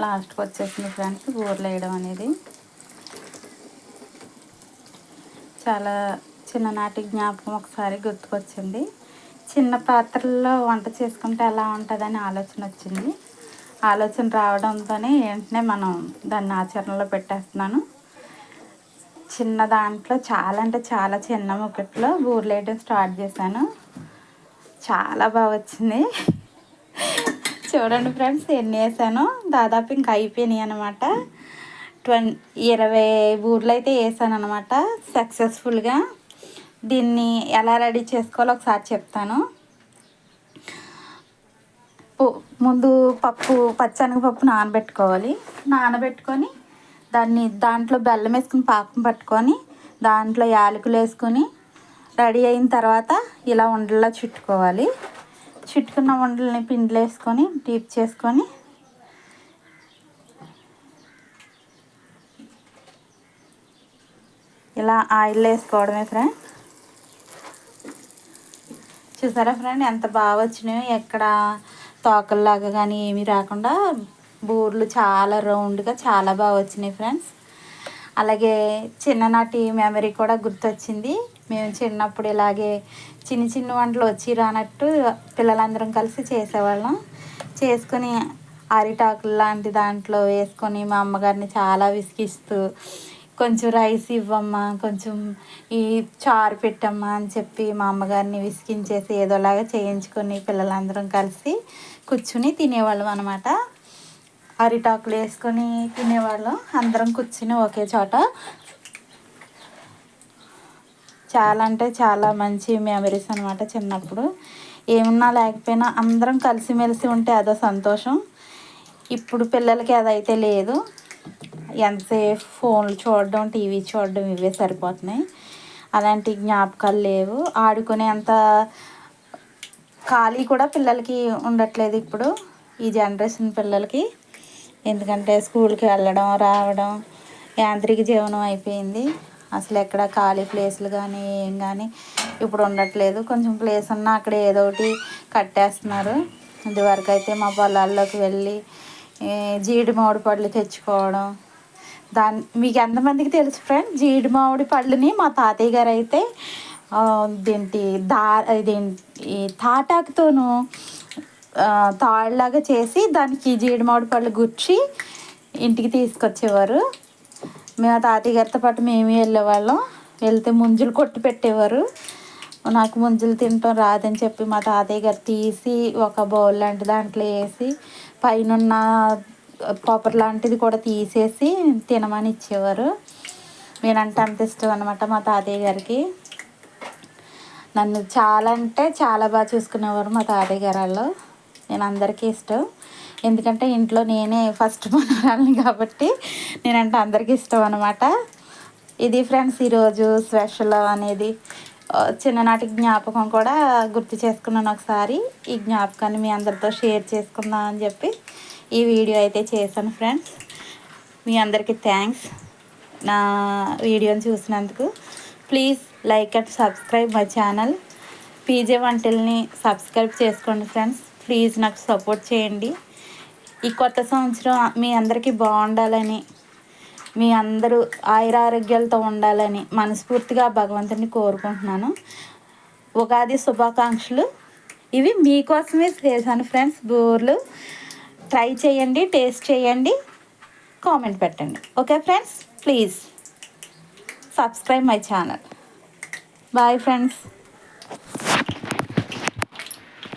లాస్ట్కి వచ్చేసింది ఫ్రెండ్స్ బూరెలు వేయడం అనేది. చాలా చిన్ననాటి జ్ఞాపకం ఒకసారి గుర్తుకొచ్చింది. చిన్న పాత్రల్లో వంట చేసుకుంటే ఎలా ఉంటుందని ఆలోచన వచ్చింది. ఆలోచన రావడంతోనే వెంటనే మనం దాన్ని ఆచరణలో పెట్టేస్తున్నాను. చిన్న దాంట్లో చాలా అంటే చాలా చిన్న ముక్కట్లో బూరెలు వేయడం స్టార్ట్ చేశాను. చాలా బాగా వచ్చింది. చూడండి ఫ్రెండ్స్ ఎన్ని వేసానో, దాదాపు ఇంకా అయిపోయినాయి అనమాట. 20 బూరెలు అయితే వేసాను అనమాట సక్సెస్ఫుల్గా. దీన్ని ఎలా రెడీ చేసుకోవాలో ఒకసారి చెప్తాను. ముందు పచ్చెనగపప్పు నానబెట్టుకోవాలి. నానబెట్టుకొని దాంట్లో బెల్లం వేసుకుని పాకం పట్టుకొని దాంట్లో యాలకులు వేసుకొని రెడీ అయిన తర్వాత ఇలా ఉండలా చుట్టుకోవాలి. చుట్టుకున్న ఉండలని పిండిలో వేసుకొని డీప్ చేసుకొని ఇలా ఆయిల్ వేసుకోవడమే ఫ్రెండ్. చూసారా ఫ్రెండ్ ఎంత బాగా వచ్చినాయో, ఎక్కడ తోకల్లాగా కానీ ఏమీ రాకుండా బూరెలు చాలా రౌండ్గా చాలా బాగా వచ్చినాయి ఫ్రెండ్స్. అలాగే చిన్ననాటి మెమరీ కూడా గుర్తొచ్చింది. మేము చిన్నప్పుడు ఇలాగే చిన్న చిన్న వంటలు వచ్చి రానట్టు పిల్లలందరం కలిసి చేసేవాళ్ళం. చేసుకొని అరిటాకులు లాంటి దాంట్లో వేసుకొని మా అమ్మగారిని చాలా విసిగిస్తూ, కొంచెం రైస్ ఇవ్వమ్మా, కొంచెం ఈ చారు పెట్టమ్మా అని చెప్పి మా అమ్మగారిని విసిగించేసి ఏదోలాగా చేయించుకొని పిల్లలందరం కలిసి కూర్చుని తినేవాళ్ళం అనమాట. అరిటాకులు వేసుకొని తినేవాళ్ళం అందరం కూర్చుని ఒకే చోట. చాలా అంటే చాలా మంచి మెమరీస్ అనమాట చిన్నప్పుడు. ఏమున్నా లేకపోయినా అందరం కలిసిమెలిసి ఉంటే అదో సంతోషం. ఇప్పుడు పిల్లలకి అదైతే లేదు. ఎంతసేపు ఫోన్లు చూడడం, టీవీ చూడడం ఇవే సరిపోతున్నాయి. అలాంటి జ్ఞాపకాలు లేవు. ఆడుకునే అంత ఖాళీ కూడా పిల్లలకి ఉండట్లేదు ఇప్పుడు, ఈ జనరేషన్ పిల్లలకి. ఎందుకంటే స్కూల్కి వెళ్ళడం రావడం యాంత్రిక జీవనం అయిపోయింది. అసలు ఎక్కడ ఖాళీ ప్లేస్లు కానీ ఏం కానీ ఇప్పుడు ఉండట్లేదు. కొంచెం ప్లేస్ ఉన్నా అక్కడ ఏదో ఒకటి కట్టేస్తున్నారు. ఇదివరకు అయితే మా పొలాల్లోకి వెళ్ళి జీడి మామిడి పళ్ళు తెచ్చుకోవడం. మీకు ఎంతమందికి తెలుసు ఫ్రెండ్, జీడి మామిడి పళ్ళుని మా తాతయ్య గారు అయితే ఈ తాటాకుతోనూ తాళ్ళలాగా చేసి దానికి జీడి మామిడి పళ్ళు గుచ్చి ఇంటికి తీసుకొచ్చేవారు. మేము తాతయ్య గారితో పాటు మేము వెళ్ళేవాళ్ళం. వెళ్తే ముంజులు కొట్టి పెట్టేవారు. నాకు ముంజులు తినటం రాదని చెప్పి మా తాతయ్య గారు తీసి ఒక బౌల్ లాంటి దాంట్లో వేసి పైన కొబ్బరి లాంటిది కూడా తీసేసి తినమని ఇచ్చేవారు. నేనంటే అంత ఇష్టం అనమాట మా తాతయ్య గారికి. నన్ను చాలా అంటే చాలా బాగా చూసుకునేవారు మా తాతయ్య గారు వాళ్ళు. నేను అందరికీ ఇష్టం. ఎందుకంటే ఇంట్లో నేనే ఫస్ట్ మనవరాలిని కాబట్టి నేనంటే అందరికీ ఇష్టం అనమాట. ఇది ఫ్రెండ్స్ ఈరోజు స్పెషల్ అనేది. చిన్ననాటి జ్ఞాపకం కూడా గుర్తు చేసుకున్నాను ఒకసారి. ఈ జ్ఞాపకాన్ని మీ అందరితో షేర్ చేసుకుందాం అని చెప్పి ఈ వీడియో అయితే చేశాను ఫ్రెండ్స్. మీ అందరికీ థ్యాంక్స్ నా వీడియోని చూసినందుకు. Please like and subscribe my channel. PJ వంటల్ని సబ్స్క్రైబ్ చేసుకోండి ఫ్రెండ్స్. ప్లీజ్ నాకు సపోర్ట్ చేయండి. ఈ కొత్త సంవత్సరం మీ అందరికీ బాగుండాలని, మీ అందరూ ఆయురారోగ్యాలతో ఉండాలని మనస్ఫూర్తిగా భగవంతుని కోరుకుంటున్నాను. ఉగాది శుభాకాంక్షలు. ఇవి మీకోసమే చేశాను ఫ్రెండ్స్. బూరెలు ట్రై చేయండి, టేస్ట్ చేయండి, కామెంట్ పెట్టండి. Okay friends, please subscribe my channel. Bye friends.